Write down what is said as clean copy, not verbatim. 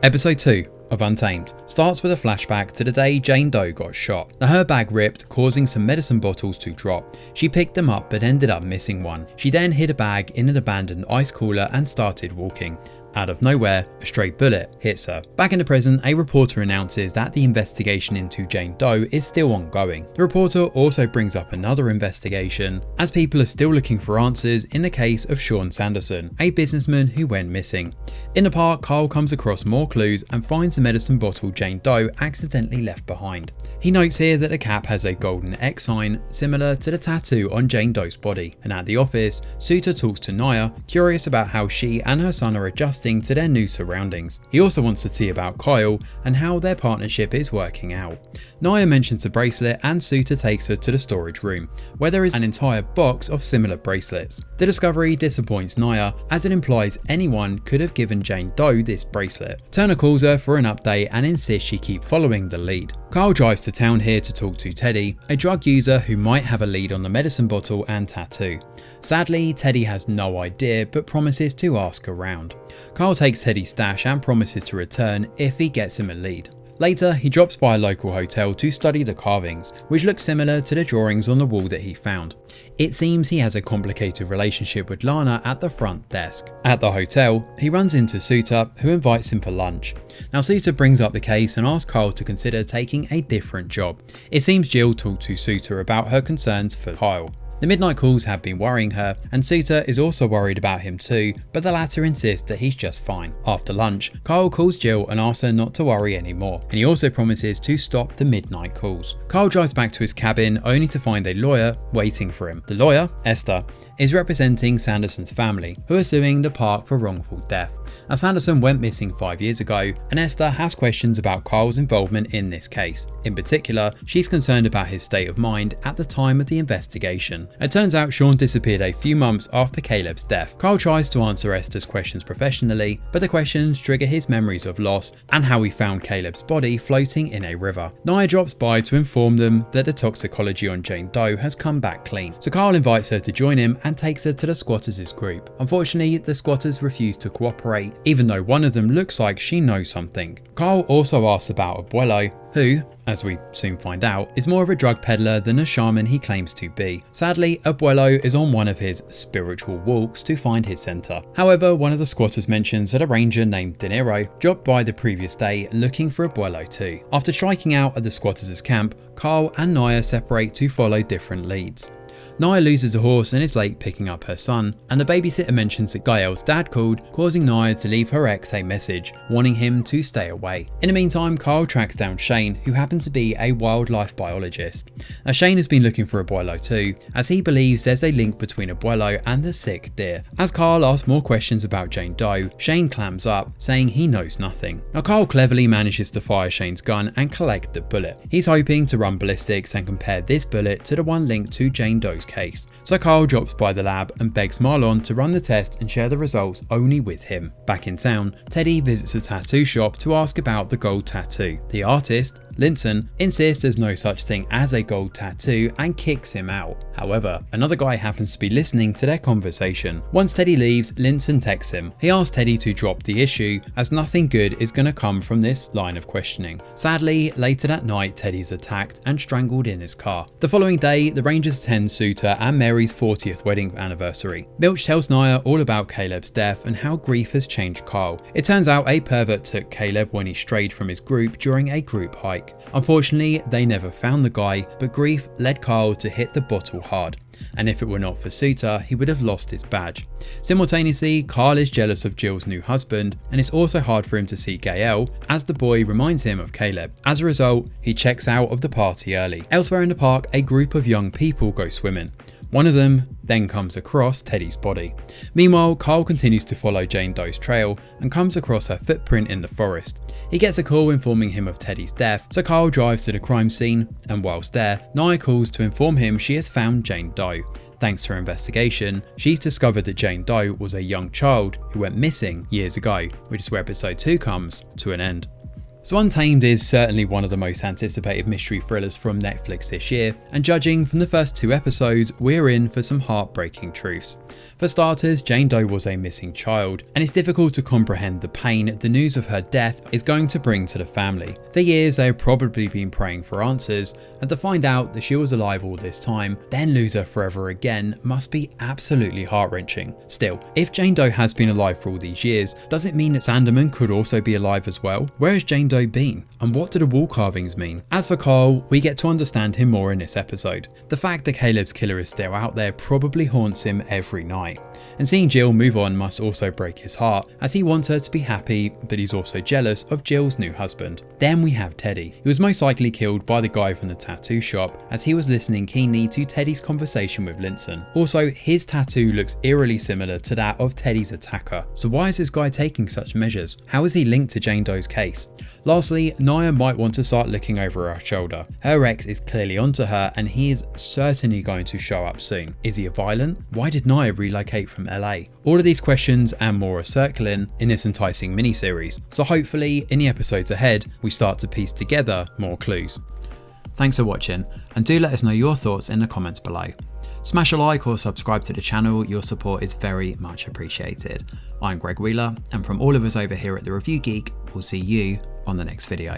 Episode 2 of Untamed starts with a flashback to the day Jane Doe got shot. Now, her bag ripped, causing some medicine bottles to drop. She picked them up but ended up missing one. She then hid a bag in an abandoned ice cooler and started walking. Out of nowhere, a stray bullet hits her. Back in the present, a reporter announces that the investigation into Jane Doe is still ongoing. The reporter also brings up another investigation, as people are still looking for answers in the case of Sean Sanderson, a businessman who went missing. In the park, Carl comes across more clues and finds the medicine bottle Jane Doe accidentally left behind. He notes here that the cap has a golden X sign, similar to the tattoo on Jane Doe's body. And at the office, Suter talks to Naya, curious about how she and her son are adjusting to their new surroundings. He also wants to see about Kyle and how their partnership is working out. Naya mentions the bracelet and Suter takes her to the storage room, where there is an entire box of similar bracelets. The discovery disappoints Naya, as it implies anyone could have given Jane Doe this bracelet. Turner calls her for an update and insists she keep following the lead. Carl drives to town here to talk to Teddy, a drug user who might have a lead on the medicine bottle and tattoo. Sadly, Teddy has no idea but promises to ask around. Carl takes Teddy's stash and promises to return if he gets him a lead. Later, he drops by a local hotel to study the carvings, which look similar to the drawings on the wall that he found. It seems he has a complicated relationship with Lana at the front desk. At the hotel, he runs into Suter, who invites him for lunch. Now, Suter brings up the case and asks Carl to consider taking a different job. It seems Jill talked to Suter about her concerns for Kyle. The midnight calls have been worrying her, and Suter is also worried about him too, but the latter insists that he's just fine. After lunch, Kyle calls Jill and asks her not to worry anymore, and he also promises to stop the midnight calls. Kyle drives back to his cabin only to find a lawyer waiting for him. The lawyer, Esther, is representing Sanderson's family, who are suing the park for wrongful death. Now, Sanderson went missing 5 years ago, and Esther has questions about Kyle's involvement in this case. In particular, she's concerned about his state of mind at the time of the investigation. It turns out Sean disappeared a few months after Caleb's death. Kyle tries to answer Esther's questions professionally, but the questions trigger his memories of loss and how he found Caleb's body floating in a river. Naya drops by to inform them that the toxicology on Jane Doe has come back clean, so Kyle invites her to join him and takes her to the squatters' group. Unfortunately, the squatters refuse to cooperate, even though one of them looks like she knows something. Kyle also asks about Abuelo, who, as we soon find out, is more of a drug peddler than a shaman he claims to be. Sadly, Abuelo is on one of his spiritual walks to find his center. However, one of the squatters mentions that a ranger named De Niro dropped by the previous day looking for Abuelo too. After striking out at the squatters' camp, Carl and Naya separate to follow different leads. Naya loses a horse and is late picking up her son, and the babysitter mentions that Gael's dad called, causing Naya to leave her ex a message, warning him to stay away. In the meantime, Carl tracks down Shane, who happens to be a wildlife biologist. Now, Shane has been looking for Abuelo too, as he believes there's a link between Abuelo and the sick deer. As Carl asks more questions about Jane Doe, Shane clams up, saying he knows nothing. Now, Carl cleverly manages to fire Shane's gun and collect the bullet. He's hoping to run ballistics and compare this bullet to the one linked to Jane Doe's case. So Carl drops by the lab and begs Marlon to run the test and share the results only with him. Back in town, Teddy visits a tattoo shop to ask about the gold tattoo. The artist, Linton, insists there's no such thing as a gold tattoo and kicks him out. However, another guy happens to be listening to their conversation. Once Teddy leaves, Linton texts him. He asks Teddy to drop the issue, as nothing good is going to come from this line of questioning. Sadly, later that night, Teddy is attacked and strangled in his car. The following day, the Rangers attend Suter and Mary's 40th wedding anniversary. Milch tells Naya all about Caleb's death and how grief has changed Carl. It turns out a pervert took Caleb when he strayed from his group during a group hike. Unfortunately, they never found the guy, but grief led Carl to hit the bottle hard. And if it were not for Suter, he would have lost his badge. Simultaneously, Carl is jealous of Jill's new husband, and it's also hard for him to see Gael, as the boy reminds him of Caleb. As a result, he checks out of the party early. Elsewhere in the park, a group of young people go swimming. One of them then comes across Teddy's body. Meanwhile, Carl continues to follow Jane Doe's trail and comes across her footprint in the forest. He gets a call informing him of Teddy's death, so Carl drives to the crime scene, and whilst there, Naya calls to inform him she has found Jane Doe. Thanks to her investigation, she's discovered that Jane Doe was a young child who went missing years ago, which is where episode 2 comes to an end. So Untamed is certainly one of the most anticipated mystery thrillers from Netflix this year, and judging from the first 2 episodes, we're in for some heartbreaking truths. For starters, Jane Doe was a missing child, and it's difficult to comprehend the pain the news of her death is going to bring to the family. For years they have probably been praying for answers, and to find out that she was alive all this time, then lose her forever again must be absolutely heart-wrenching. Still, if Jane Doe has been alive for all these years, does it mean that Sandeman could also be alive as well? Where has Jane Doe been? And what do the wall carvings mean? As for Carl, we get to understand him more in this episode. The fact that Caleb's killer is still out there probably haunts him every night. And seeing Jill move on must also break his heart, as he wants her to be happy, but he's also jealous of Jill's new husband. Then we have Teddy, who was most likely killed by the guy from the tattoo shop, as he was listening keenly to Teddy's conversation with Linson. Also, his tattoo looks eerily similar to that of Teddy's attacker. So why is this guy taking such measures? How is he linked to Jane Doe's case? Lastly, Naya might want to start looking over her shoulder. Her ex is clearly onto her, and he is certainly going to show up soon. Is he violent? Why did Naya relocate from LA? All of these questions and more are circling in this enticing miniseries, so hopefully in the episodes ahead we start to piece together more clues. Thanks for watching, and do let us know your thoughts in the comments below. Smash a like or subscribe to the channel, your support is very much appreciated. I'm Greg Wheeler, and from all of us over here at The Review Geek, we'll see you on the next video.